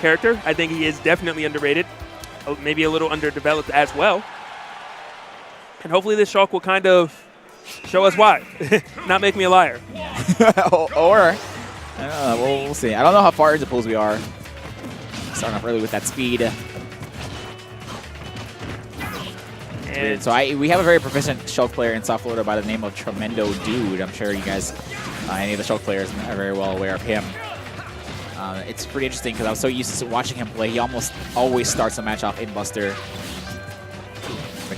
character. I think he is definitely underrated, maybe a little underdeveloped as well. And hopefully this Shulk will kind of show us why, not make me a liar. or I don't know, we'll see. I don't know how far into pools we are. Starting off early with that speed. And so we have a very proficient Shulk player in South Florida by the name of Tremendo Dude. I'm sure you guys, any of the Shulk players, are very well aware of him. It's pretty interesting because I was so used to watching him play. He almost always starts the match off in Buster.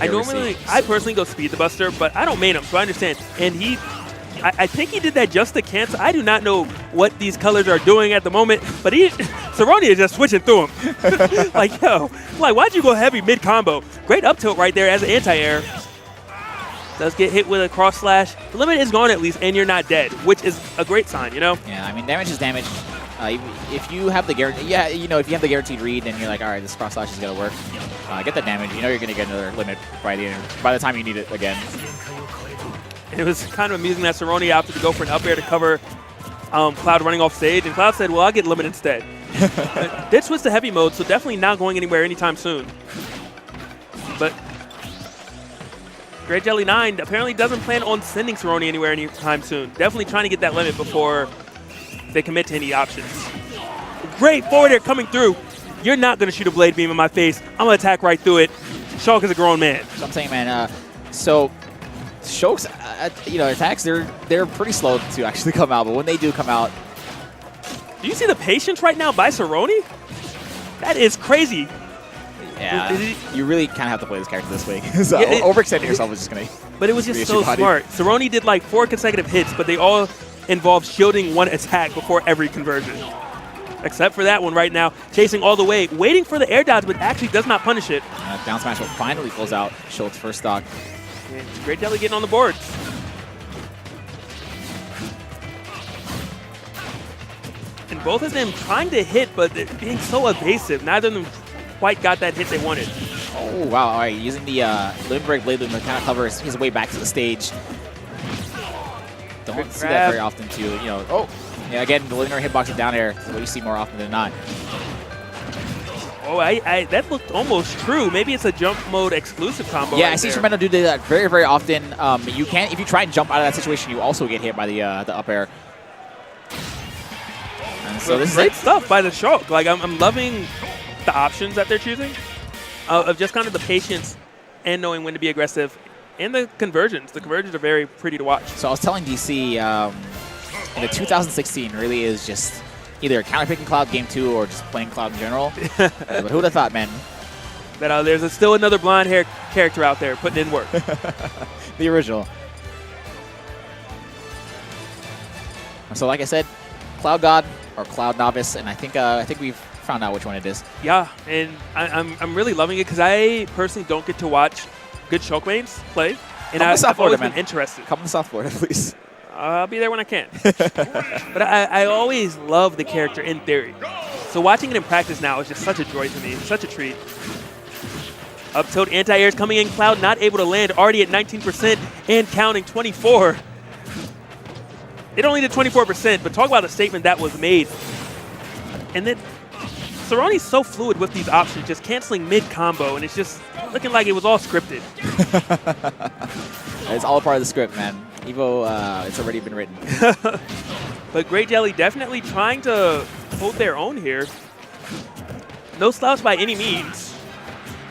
I personally go speed the Buster, but I don't main him, so I understand. And I think he did that just to cancel. I do not know what these colors are doing at the moment, but Soronie is just switching through him. Like, yo, why'd you go heavy mid-combo? Great up tilt right there as an anti-air. Does get hit with a cross slash. The limit is gone at least, and you're not dead, which is a great sign, you know? Yeah, I mean, damage is damage. If you have the guarantee, if you have the guaranteed read and you're like, all right, this cross slash is gonna work, get the damage. You know you're gonna get another limit by the time you need it again. And it was kind of amusing that Soronie opted to go for an up air to cover Cloud running off stage, and Cloud said, well, I'll get limit instead. Did switch to heavy mode, so definitely not going anywhere anytime soon. But GreatJelly9 apparently doesn't plan on sending Soronie anywhere anytime soon. Definitely trying to get that limit before they commit to any options. Great forward air coming through. You're not going to shoot a blade beam in my face. I'm going to attack right through it. Shulk is a grown man. So I'm saying, man, so Shulk's, attacks, they're pretty slow to actually come out, but when they do come out. Do you see the patience right now by Soronie? That is crazy. Yeah, you really kind of have to play this character this way. So overextending yourself is just going to. But it was just so smart. Soronie did like 4 consecutive hits, but they all involved shielding one attack before every conversion. Except for that one right now, chasing all the way, waiting for the air dodge, but actually does not punish it. Down smash will finally close out Shulk's first stock. And GreatJelly getting on the boards. And both of them trying to hit, but being so evasive. Neither of them quite got that hit they wanted. Oh, wow. All right, using the limit break blade loom to kind of cover his way back to the stage. Don't see that very often, too. Yeah, again, the linear hitbox down air is what you see more often than not. Oh, that looked almost true. Maybe it's a jump mode exclusive combo. Yeah, I see Tremendo do that very, very often. If you try and jump out of that situation, you also get hit by the up air. And so this is great stuff by the Shulk. Like I'm loving the options that they're choosing, of just kind of the patience and knowing when to be aggressive, and the conversions. The conversions are very pretty to watch. So I was telling DC, in the 2016 really is just either counterpicking Cloud Game 2 or just playing Cloud in general. But who would have thought, man? That there's still another blonde hair character out there putting in work. The original. So like I said, Cloud God or Cloud Novice, and I think we've found out which one it is. Yeah, and I'm really loving it because I personally don't get to watch good Shulk mains play, and I've always been interested. Come to South Florida, please. I'll be there when I can. But I always love the character in theory. So watching it in practice now is just such a joy to me. Such a treat. Up tilt anti-airs coming in. Cloud not able to land. Already at 19% and counting 24. It only did 24%, but talk about a statement that was made. And then Soronie's so fluid with these options, just canceling mid-combo, and it's just looking like it was all scripted. It's all part of the script, man. Evo, it's already been written. But GreatJelly definitely trying to hold their own here. No slouch by any means.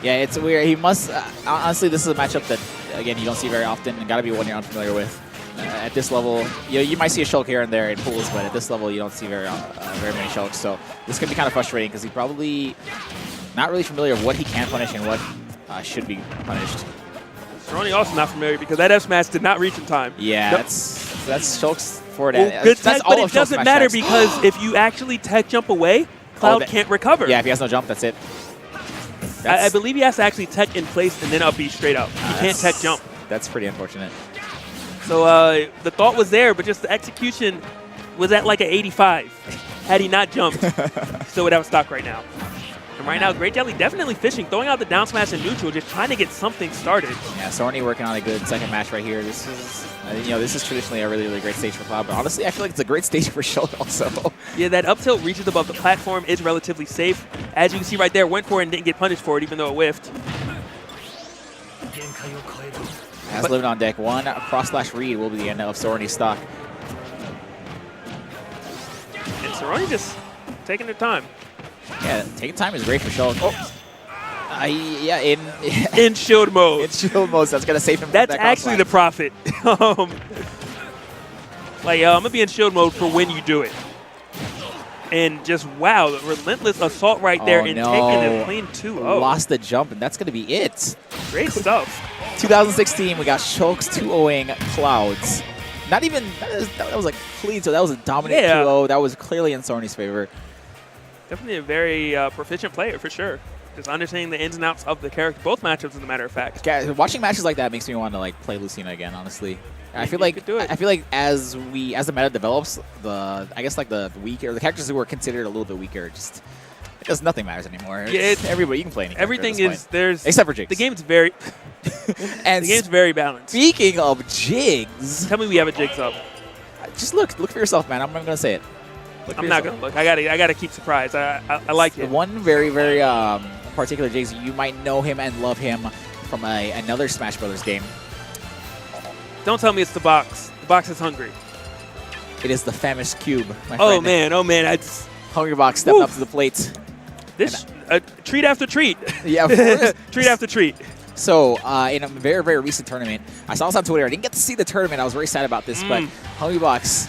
Yeah, it's weird. He must, honestly, this is a matchup that, again, you don't see very often and got to be one you're unfamiliar with. At this level, you might see a Shulk here and there in pools, but at this level, you don't see very many Shulks. So this could be kind of frustrating because he's probably not really familiar with what he can punish and what should be punished. Soronie also not familiar because that F smash did not reach in time. Yeah, that's Shulk's forward. Good tech, but it doesn't matter because if you actually tech jump away, Cloud can't recover. Yeah, if he has no jump, that's it. I believe he has to actually tech in place and then up B straight up. He can't tech jump. That's pretty unfortunate. So the thought was there, but just the execution was at like an 85. Had he not jumped, still would have a stock right now. And And right now, GreatJelly definitely fishing, throwing out the down smash and neutral, just trying to get something started. Yeah, Soronie working on a good second match right here. This is, this is traditionally a really, really great stage for Cloud, but honestly, I feel like it's a great stage for Shulk also. Yeah, that up tilt reaches above the platform is relatively safe. As you can see right there, went for it and didn't get punished for it, even though it whiffed. As living on deck, one cross-slash read will be the end of Soronie's stock. And Soronie just taking their time. Yeah, taking time is great for Shulk. Oh, yeah, in shield mode. In shield mode, so that's gonna save him. That's from that actually the profit. Like, I'm gonna be in shield mode for when you do it. And just wow, the relentless assault right there and taking it clean 2-0. Lost the jump, and that's gonna be it. Great stuff. 2016, we got Shulk's 2-0ing Clouds. Not even that was like clean, so that was a dominant 2-0. That was clearly in Soronie's favor. Definitely a very proficient player for sure. Just understanding the ins and outs of the character, both matchups, as a matter of fact. Watching matches like that makes me want to like play Lucina again. Honestly, I feel like as the meta develops, I guess like the weaker, the characters who were considered a little bit weaker, just because nothing matters anymore. Yeah, everybody, you can play any everything is except for Jigs. The game's very and the game's very balanced. Speaking of Jigs, tell me we have a Jigs up. Just look for yourself, man. I'm not gonna say it. I'm not gonna look. I gotta keep surprised. I like it. One very particular Jigs, you might know him and love him from another Smash Brothers game. Don't tell me it's the box. The box is hungry. It is the famous cube, my friend. Oh man, Hungry Box stepping up to the plate. This treat after treat. Yeah, of course. Treat after treat. So, in a very, very recent tournament, I saw this on Twitter. I didn't get to see the tournament. I was very sad about this, but Hungry Box